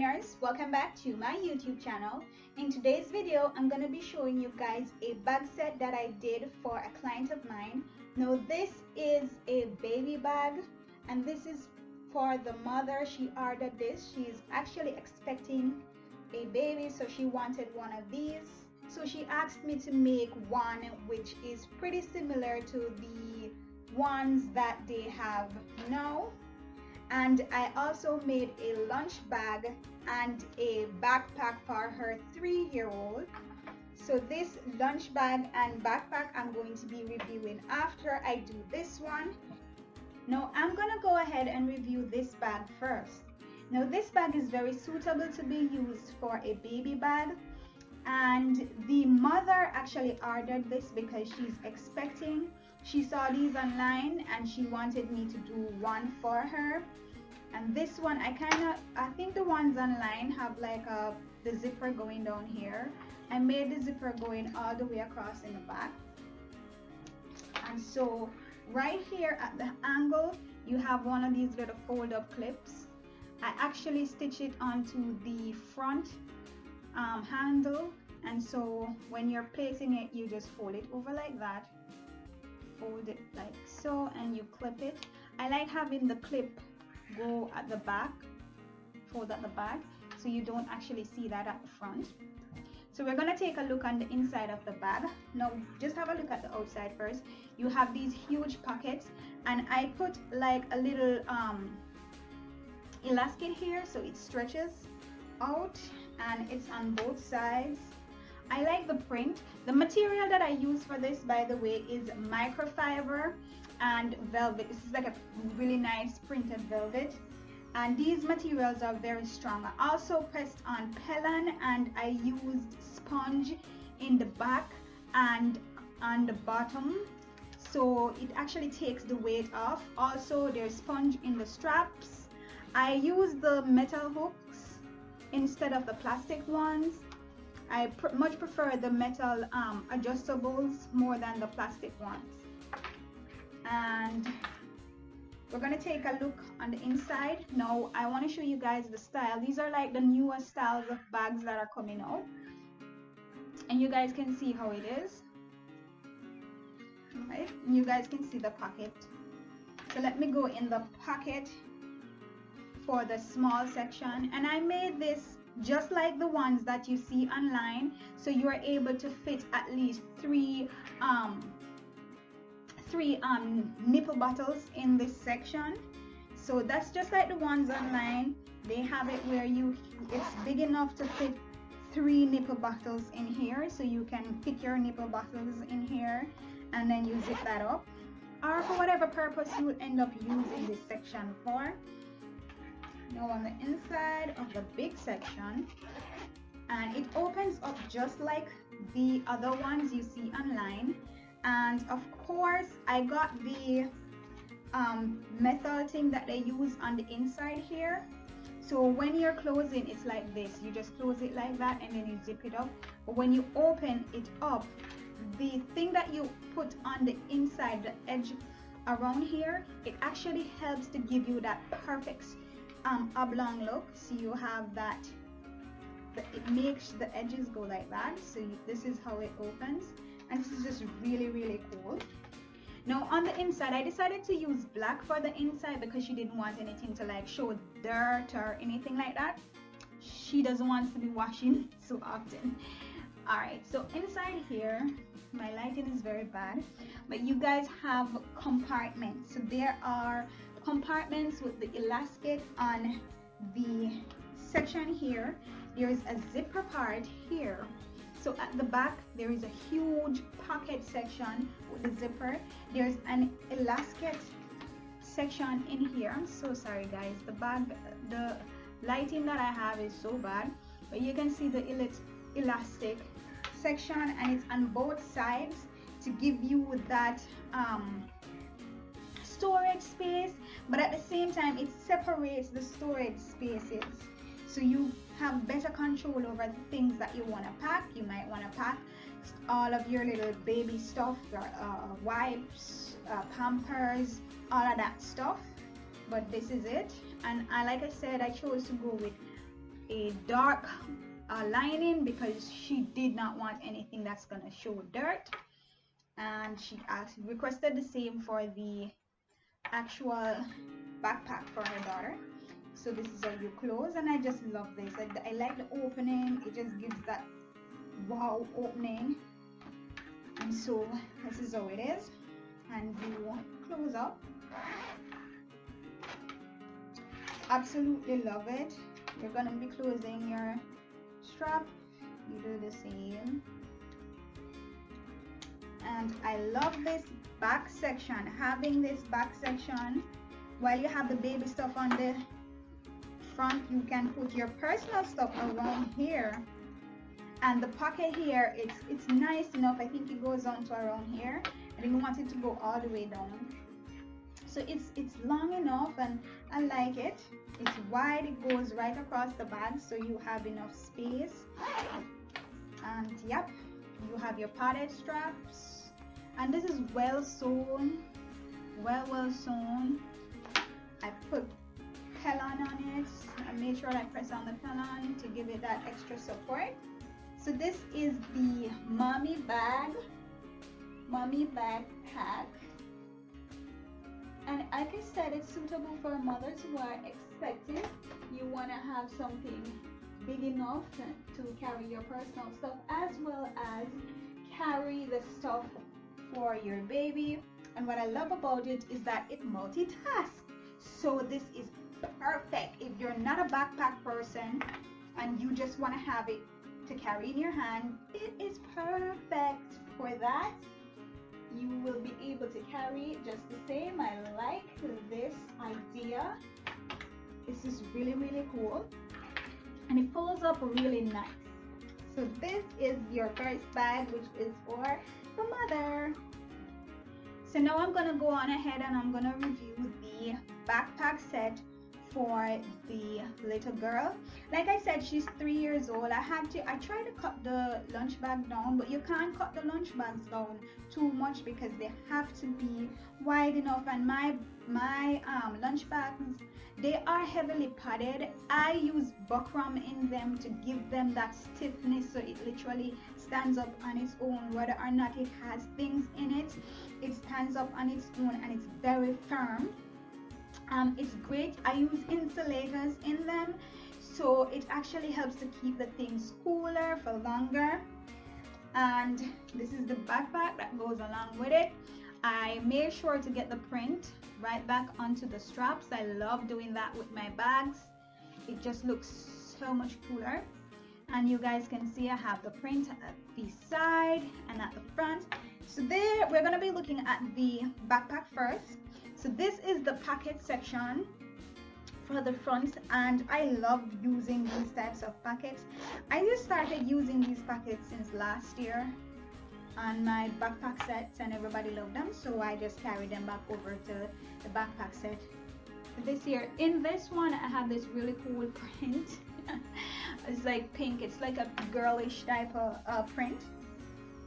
designers, welcome back to my YouTube channel. In today's video, I'm going to be showing you guys a bag set that I did for a client of mine. Now this is a baby bag and this is for the mother. She ordered this. She's actually expecting a baby, so she wanted one of these. So she asked me to make one which is pretty similar to the ones that they have now. And I also made a lunch bag and a backpack for her 3-year-old. So this lunch bag and backpack I'm going to be reviewing after I do this one. Now I'm gonna go ahead and review this bag first. Now this bag is very suitable to be used for a baby bag, and the mother actually ordered this because she's expecting. She saw these online and she wanted me to do one for her. And this one I think the ones online have like the zipper going down here. I made the zipper going all the way across in the back. And so right here at the angle you have one of these little fold up clips. I actually stitch it onto the front handle, and so when you're placing it you just fold it over like that, fold it like so, and you clip it. I like having the clip go at the back, fold at the back, so you don't actually see that at the front. So we're gonna take a look on the inside of the bag. Now just have a look at the outside first. You have these huge pockets, and I put like a little elastic here so it stretches out, and it's on both sides. I like the print. The material that I use for this, by the way, is microfiber and velvet. This is like a really nice printed velvet, and these materials are very strong. I also pressed on Pellan, and I used sponge in the back and on the bottom, so it actually takes the weight off. Also there's sponge in the straps. I use the metal hooks instead of the plastic ones. I much prefer the metal adjustables more than the plastic ones. And we're gonna take a look on the inside. Now I want to show you guys the style. These are like the newest styles of bags that are coming out, and you guys can see how it is. Right, and you guys can see the pocket. So let me go in the pocket for the small section, and I made this just like the ones that you see online, so you are able to fit at least three nipple bottles in this section. So that's just like the ones online. They have it where it's big enough to fit 3 nipple bottles in here, so you can fit your nipple bottles in here and then you zip that up, or for whatever purpose you would end up using this section for. Now on the inside of the big section, and it opens up just like the other ones you see online. And of course I got the metal thing that they use on the inside here, so when you're closing it's like this. You just close it like that and then you zip it up. But when you open it up, the thing that you put on the inside, the edge around here, it actually helps to give you that perfect oblong look. So you have that, it makes the edges go like that. So this is how it opens, and this is just really cool. Now on the inside I decided to use black for the inside because she didn't want anything to like show dirt or anything like that. She doesn't want to be washing so often. Alright, so inside here, my lighting is very bad, but you guys have compartments. So there are compartments with the elastic on the section here. There is a zipper part here. So at the back there is a huge pocket section with the zipper. There's an elastic section in here. I'm so sorry guys, the lighting that I have is so bad, but you can see the elastic section, and it's on both sides to give you that storage space, but at the same time it separates the storage spaces, so you have better control over the things that you want to pack. You might want to pack all of your little baby stuff, wipes, Pampers, all of that stuff, but this is it. And like I said, I chose to go with a dark lining because she did not want anything that's gonna show dirt, and she requested the same for the actual backpack for her daughter. So this is how you close, and I just love this. I like the opening. It just gives that wow opening. And so this is how it is, and you close up. Absolutely love it. You're gonna be closing your strap. You do the same. And I love this back section. Having this back section, while you have the baby stuff on the front, you can put your personal stuff around here. And the pocket here, it's nice enough. I think it goes on to around here. I didn't want it to go all the way down. So it's long enough, and I like it. It's wide, it goes right across the bag, so you have enough space. And yep, you have your padded straps, and this is well sewn, well sewn. I put Pellon on it. I made sure I press on the Pellon to give it that extra support. So this is the mommy backpack. And like I said, it's suitable for mothers who are expecting. You want to have something big enough to carry your personal stuff, as well as carry the stuff for your baby. And what I love about it is that it multitasks. So this is perfect if you're not a backpack person and you just want to have it to carry in your hand. It is perfect for that. You will be able to carry it just the same. I like this idea. This is really cool, and it folds up really nice. So this is your first bag, which is for the mother. So now I'm gonna go on ahead and I'm gonna review the backpack set for the little girl. Like I said, she's 3 years old. I tried to cut the lunch bag down, but you can't cut the lunch bags down too much because they have to be wide enough. And my lunch bags, they are heavily padded. I use buckram in them to give them that stiffness, so it literally stands up on its own. Whether or not it has things in it, it stands up on its own, and it's very firm. It's great. I use insulators in them, so it actually helps to keep the things cooler for longer. And this is the backpack that goes along with it. I made sure to get the print right back onto the straps. I love doing that with my bags. It just looks so much cooler. And you guys can see I have the print at the side and at the front. So there, we're gonna be looking at the backpack first. So this is the pocket section for the front, and I love using these types of pockets. I just started using these pockets since last year on my backpack sets, and everybody loved them, so I just carried them back over to the backpack set this year. In this one, I have this really cool print. It's like pink. It's like a girlish type of print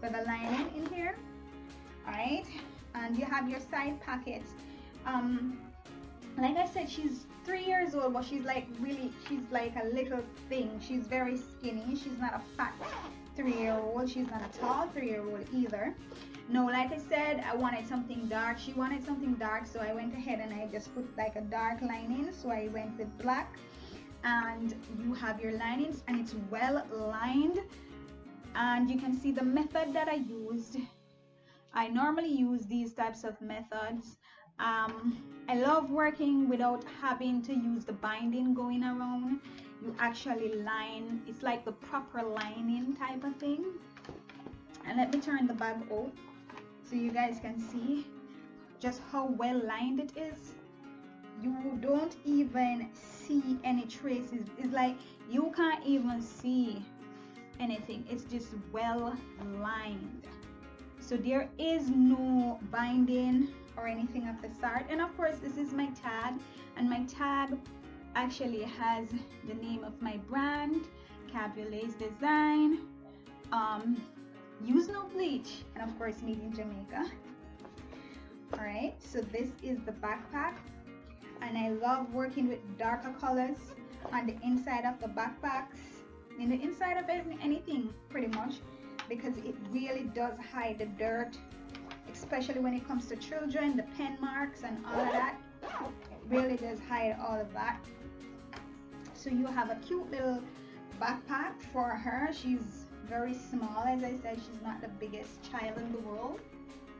with a lining in here. All right, and you have your side pockets. Like I said, she's 3 years old, but she's like a little thing. She's very skinny. She's not a fat 3-year-old. She's not a tall 3-year-old either. No, like I said, I wanted something dark. She wanted something dark, so I went ahead and I just put like a dark lining. So I went with black, and you have your linings, and it's well lined. And you can see the method that I used. I normally use these types of methods. I love working without having to use the binding going around. You actually line, it's like the proper lining type of thing. And let me turn the bag out so you guys can see just how well lined it is. You don't even see any traces. It's like you can't even see anything. It's just well lined. So there is no binding or anything at the start. And of course, this is my tag, and my tag actually has the name of my brand, Cabula's Design. Use no bleach, and of course, made in Jamaica. All right, so this is the backpack, and I love working with darker colors. on the inside of the backpacks, in the inside of anything pretty much, because it really does hide the dirt, especially when it comes to children, the pen marks and all of that. It really does hide all of that. So you have a cute little backpack for her. She's very small, as I said. She's not the biggest child in the world.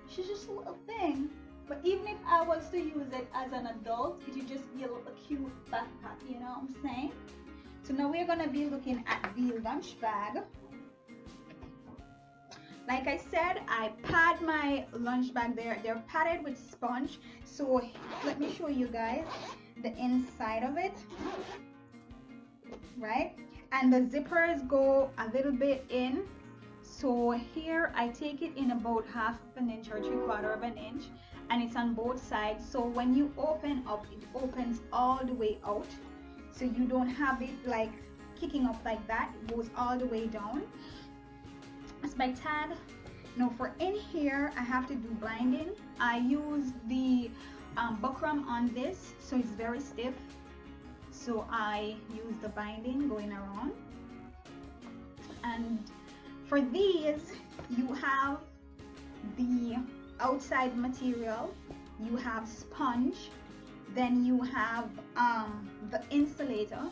She's just a little thing. But even if I was to use it as an adult, it would just be a little cute backpack, you know what I'm saying? So now we're gonna be looking at the lunch bag. Like I said, I pad my lunch bag there. They're padded with sponge. So let me show you guys the inside of it, right? And the zippers go a little bit in. So here I take it in about 1/2 inch or 3/4 inch, and it's on both sides. So when you open up, it opens all the way out. So you don't have it like kicking up like that. It goes all the way down. That's my tag. Now for in here, I have to do binding. I use the buckram on this, so it's very stiff. So I use the binding going around. And for these, you have the outside material, you have sponge, then you have the insulator,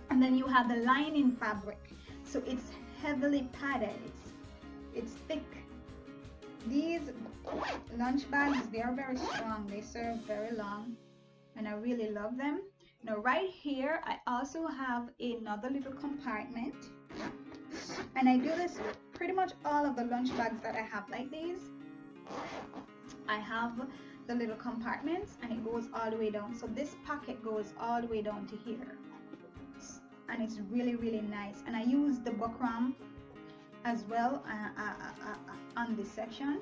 and then you have the lining fabric. So it's heavily padded, it's thick. These lunch bags, they are very strong, they serve very long, and I really love them. Now right here, I also have another little compartment, and I do this with pretty much all of the lunch bags that I have like these. I have the little compartments, and it goes all the way down. So this pocket goes all the way down to here, and it's really nice. And I use the buckram as well on this section.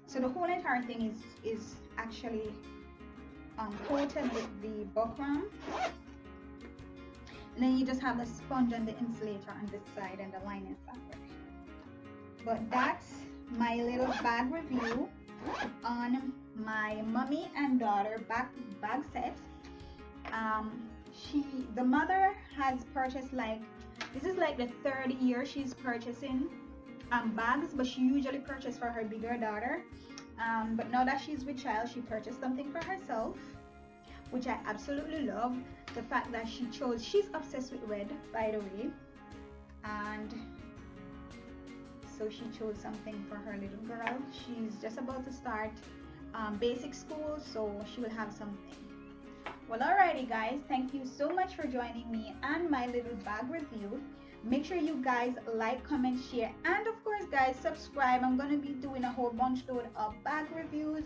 So the whole entire thing is actually coated with the buckram. And then you just have the sponge and the insulator on this side and the lining fabric. But that's my little bag review on my mommy and daughter bag set. The mother has purchased, like, this is like the 3rd year she's purchasing bags, but she usually purchased for her bigger daughter. But now that she's with child, she purchased something for herself, which I absolutely love. The fact that she's obsessed with red, by the way, and so she chose something for her little girl. She's just about to start basic school, so she will have something. Well, alrighty guys, thank you so much for joining me on my little bag review. Make sure you guys like, comment, share, and of course guys, subscribe. I'm going to be doing a whole bunch load of bag reviews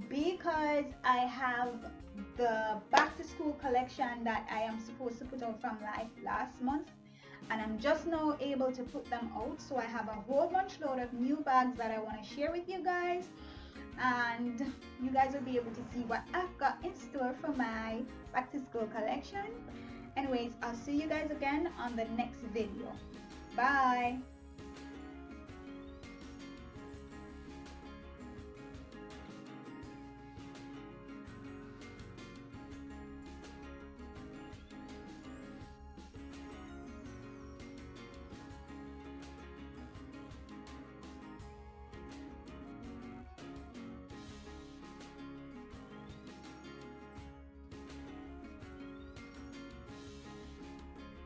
because I have the back to school collection that I am supposed to put out from last month, and I'm just now able to put them out. So I have a whole bunch load of new bags that I want to share with you guys, and you guys will be able to see what I've got in store for my back to school collection. Anyways, I'll see you guys again on the next video. Bye.